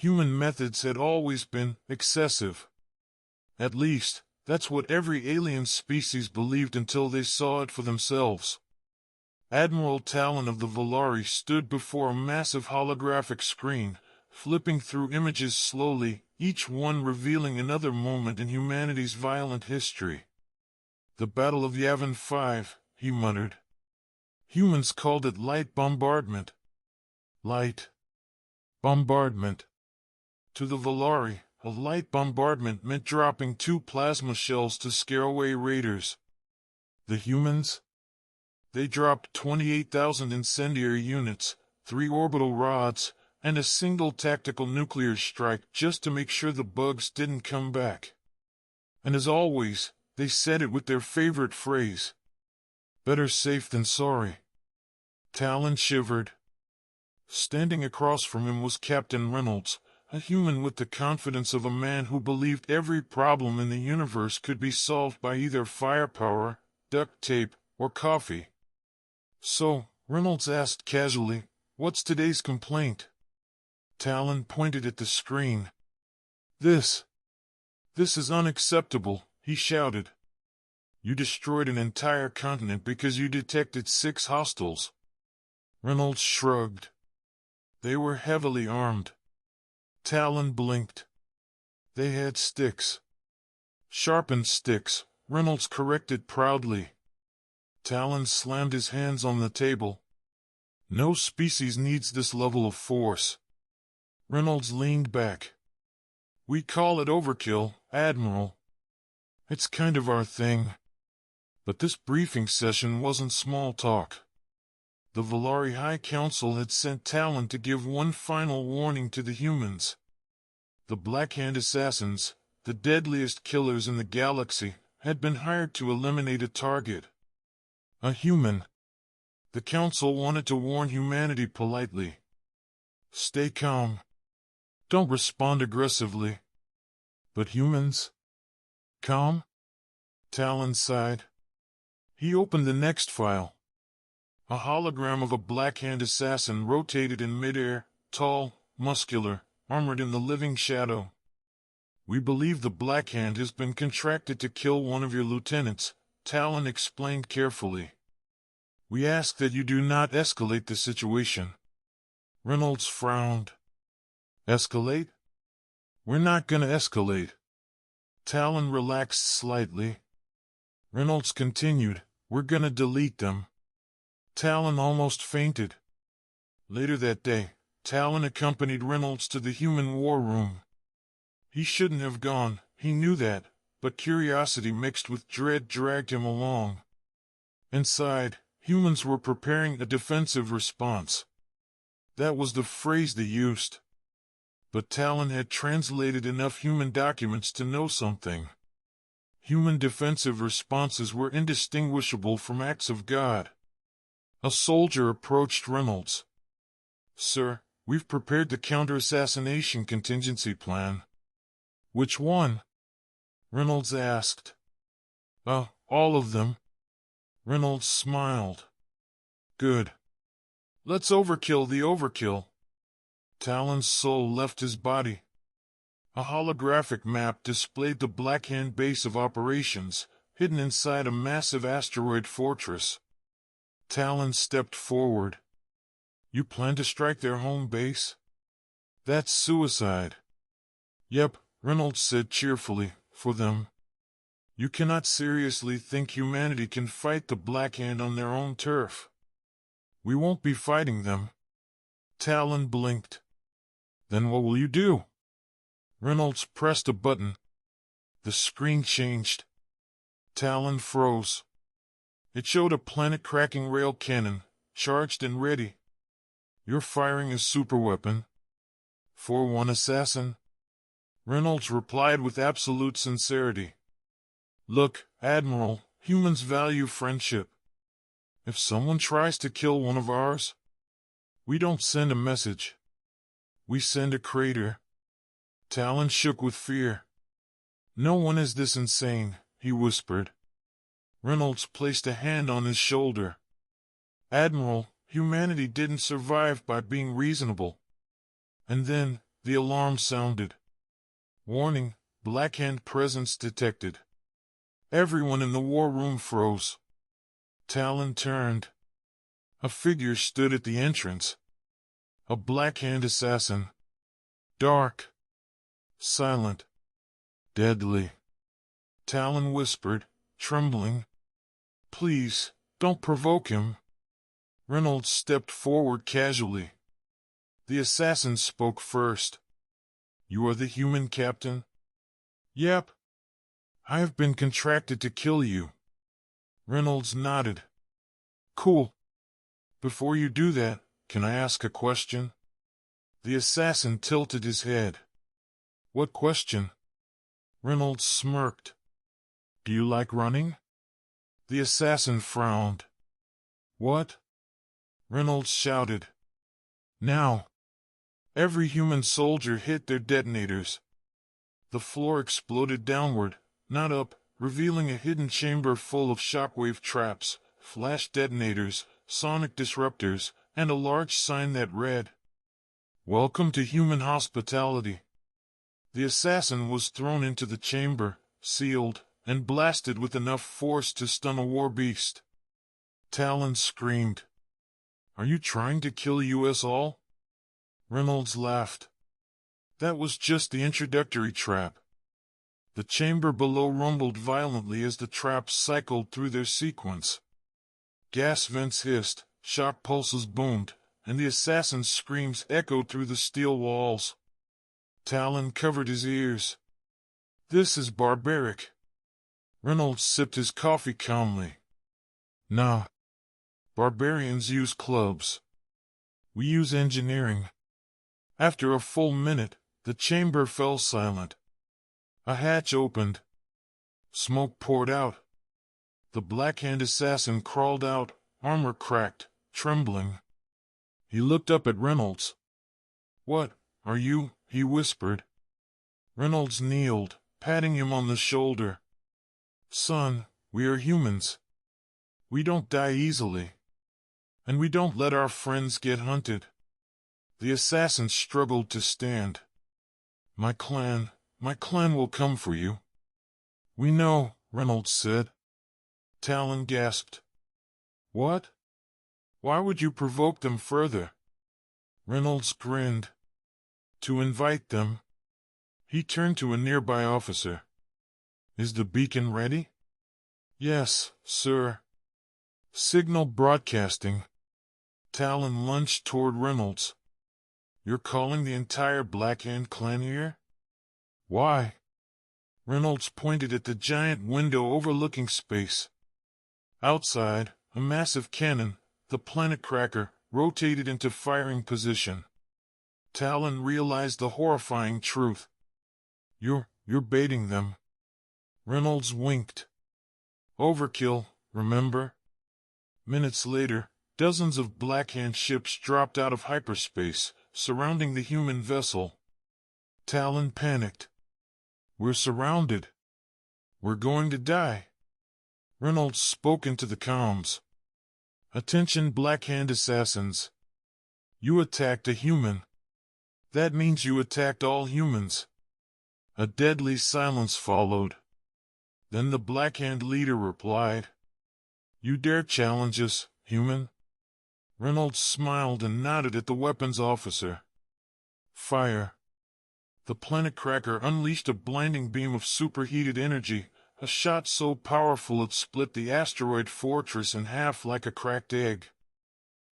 Human methods had always been excessive. At least, that's what every alien species believed until they saw it for themselves. Admiral Talon of the Volari stood before a massive holographic screen, flipping through images slowly, each one revealing another moment in humanity's violent history. The Battle of Yavin 5, he muttered. Humans called it light bombardment. Light bombardment. To the Volari, a light bombardment meant dropping 2 plasma shells to scare away raiders. The humans? They dropped 28,000 incendiary units, 3 orbital rods, and a single tactical nuclear strike just to make sure the bugs didn't come back. And as always, they said it with their favorite phrase. Better safe than sorry. Talon shivered. Standing across from him was Captain Reynolds, a human with the confidence of a man who believed every problem in the universe could be solved by either firepower, duct tape, or coffee. So, Reynolds asked casually, "What's today's complaint?" Talon pointed at the screen. This is unacceptable," he shouted. "You destroyed an entire continent because you detected 6 hostiles." Reynolds shrugged. They were heavily armed. Talon blinked. They had sticks. Sharpened sticks, Reynolds corrected proudly. Talon slammed his hands on the table. "No species needs this level of force." Reynolds leaned back. "We call it overkill, Admiral. It's kind of our thing." But this briefing session wasn't small talk. The Volari High Council had sent Talon to give one final warning to the humans. The Black Hand Assassins, the deadliest killers in the galaxy, had been hired to eliminate a target. A human. The Council wanted to warn humanity politely. Stay calm. Don't respond aggressively. But humans? Calm? Talon sighed. He opened the next file. A hologram of a Black Hand assassin rotated in midair, tall, muscular, armored in the living shadow. "We believe the Black Hand has been contracted to kill one of your lieutenants," Talon explained carefully. "We ask that you do not escalate the situation." Reynolds frowned. "Escalate? We're not gonna escalate." Talon relaxed slightly. Reynolds continued, "We're gonna delete them." Talon almost fainted. Later that day, Talon accompanied Reynolds to the human war room. He shouldn't have gone, he knew that, but curiosity mixed with dread dragged him along. Inside, humans were preparing a defensive response. That was the phrase they used. But Talon had translated enough human documents to know something. Human defensive responses were indistinguishable from acts of God. A soldier approached Reynolds. "Sir, we've prepared the counter-assassination contingency plan." "Which one?" Reynolds asked. All of them." Reynolds smiled. "Good. Let's overkill the overkill." Talon's soul left his body. A holographic map displayed the Black Hand base of operations, hidden inside a massive asteroid fortress. Talon stepped forward. "You plan to strike their home base? That's suicide." "Yep," Reynolds said cheerfully, "for them. You cannot seriously think humanity can fight the Black Hand on their own turf." "We won't be fighting them." Talon blinked. "Then what will you do?" Reynolds pressed a button. The screen changed. Talon froze. It showed a planet-cracking rail cannon, charged and ready. "You're firing a superweapon?" "For one assassin." Reynolds replied with absolute sincerity. "Look, Admiral, humans value friendship. If someone tries to kill one of ours, we don't send a message. We send a crater." Talon shook with fear. "No one is this insane," he whispered. Reynolds placed a hand on his shoulder. "Admiral, humanity didn't survive by being reasonable." And then, The alarm sounded. Warning, Black Hand presence detected. Everyone in the war room froze. Talon turned. A figure stood at the entrance. A Black Hand assassin. Dark. Silent. Deadly. Talon whispered, trembling. Please, don't provoke him. Reynolds stepped forward casually. The assassin spoke first. You are the human captain? Yep. I have been contracted to kill you. Reynolds nodded. Cool. Before you do that, can I ask a question? The assassin tilted his head. What question? Reynolds smirked. Do you like running? The assassin frowned. What? Reynolds shouted. Now. Every human soldier hit their detonators. The floor exploded downward, not up, revealing a hidden chamber full of shockwave traps, flash detonators, sonic disruptors, and a large sign that read, Welcome to human hospitality. The assassin was thrown into the chamber, sealed, and blasted with enough force to stun a war beast. Talon screamed. Are you trying to kill us all? Reynolds laughed. That was just the introductory trap. The chamber below rumbled violently as the traps cycled through their sequence. Gas vents hissed, shock pulses boomed, and the assassin's screams echoed through the steel walls. Talon covered his ears. This is barbaric. Reynolds sipped his coffee calmly. Nah. Barbarians use clubs. We use engineering. After a full minute, the chamber fell silent. A hatch opened. Smoke poured out. The Black Hand assassin crawled out, armor cracked, trembling. He looked up at Reynolds. What, are you? He whispered. Reynolds kneeled, patting him on the shoulder. Son, we are humans. We don't die easily. And we don't let our friends get hunted. The assassin struggled to stand. My clan will come for you. We know, Reynolds said. Talon gasped. What? Why would you provoke them further? Reynolds grinned. To invite them. He turned to a nearby officer. Is the beacon ready? Yes, sir. Signal broadcasting. Talon lunged toward Reynolds. You're calling the entire Black Hand clan here? Why? Reynolds pointed at the giant window overlooking space. Outside, a massive cannon, the planet cracker, rotated into firing position. Talon realized the horrifying truth. You're baiting them. Reynolds winked. Overkill, remember? Minutes later, dozens of Black Hand ships dropped out of hyperspace, surrounding the human vessel. Talon panicked. We're surrounded. We're going to die. Reynolds spoke into the comms. Attention Black Hand assassins. You attacked a human. That means you attacked all humans. A deadly silence followed. Then the Black Hand leader replied. You dare challenge us, human? Reynolds smiled and nodded at the weapons officer. Fire. The planet cracker unleashed a blinding beam of superheated energy, a shot so powerful it split the asteroid fortress in half like a cracked egg.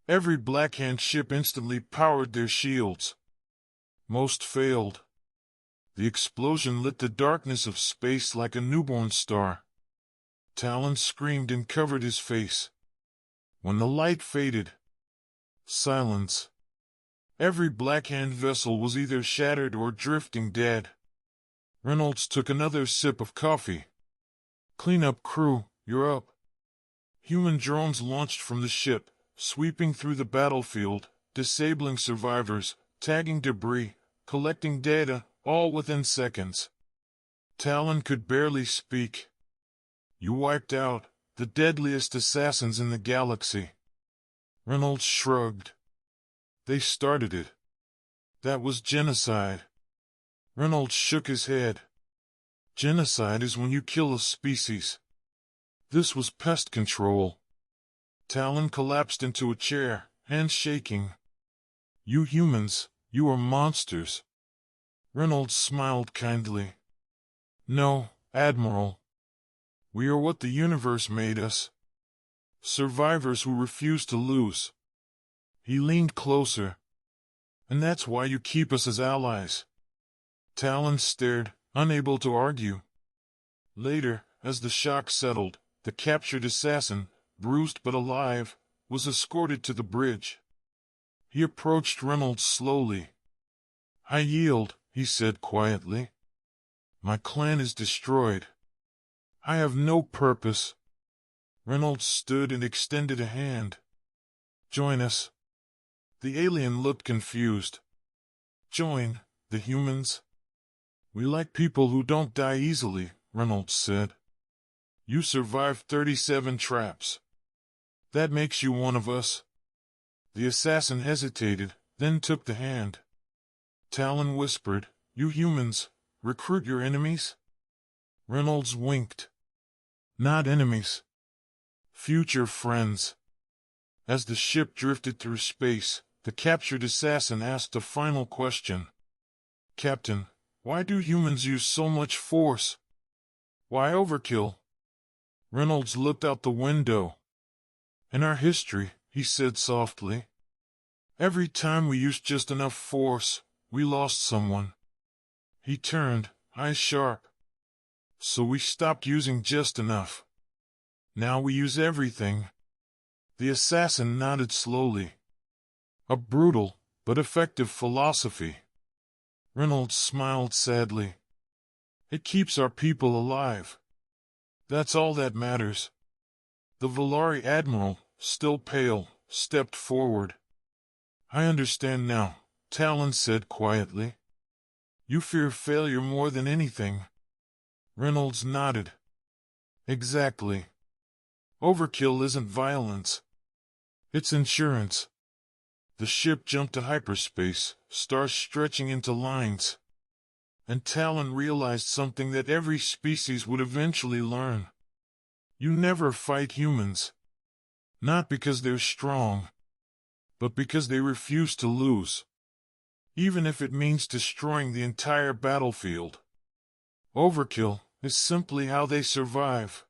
Every Black Hand ship instantly powered their shields. Most failed. The explosion lit the darkness of space like a newborn star. Talon screamed and covered his face. When the light faded, silence. Every Black Hand vessel was either shattered or drifting dead. Reynolds took another sip of coffee. Cleanup crew, you're up. Human drones launched from the ship, sweeping through the battlefield, disabling survivors, tagging debris, collecting data, all within seconds. Talon could barely speak. You wiped out the deadliest assassins in the galaxy. Reynolds shrugged. They started it. That was genocide. Reynolds shook his head. Genocide is when you kill a species. This was pest control. Talon collapsed into a chair, hands shaking. You humans, you are monsters. Reynolds smiled kindly. No, Admiral. We are what the universe made us. Survivors who refuse to lose. He leaned closer. And that's why you keep us as allies. Talon stared, unable to argue. Later, as the shock settled, the captured assassin, bruised but alive, was escorted to the bridge. He approached Reynolds slowly. I yield, he said quietly. My clan is destroyed. I have no purpose. Reynolds stood and extended a hand. Join us. The alien looked confused. Join, the humans? We like people who don't die easily, Reynolds said. You survived 37 traps. That makes you one of us. The assassin hesitated, then took the hand. Talon whispered, You humans, recruit your enemies? Reynolds winked. Not enemies. Future friends. As the ship drifted through space, the captured assassin asked a final question. Captain, why do humans use so much force? Why overkill? Reynolds looked out the window. In our history, he said softly, every time we used just enough force, we lost someone. He turned, eyes sharp. So we stopped using just enough. Now we use everything. The assassin nodded slowly. A brutal, but effective philosophy. Reynolds smiled sadly. It keeps our people alive. That's all that matters. The Volari Admiral, still pale, stepped forward. I understand now, Talon said quietly. You fear failure more than anything. Reynolds nodded. Exactly. Overkill isn't violence. It's insurance. The ship jumped to hyperspace, stars stretching into lines. And Talon realized something that every species would eventually learn. You never fight humans. Not because they're strong, but because they refuse to lose. Even if it means destroying the entire battlefield. Overkill is simply how they survive.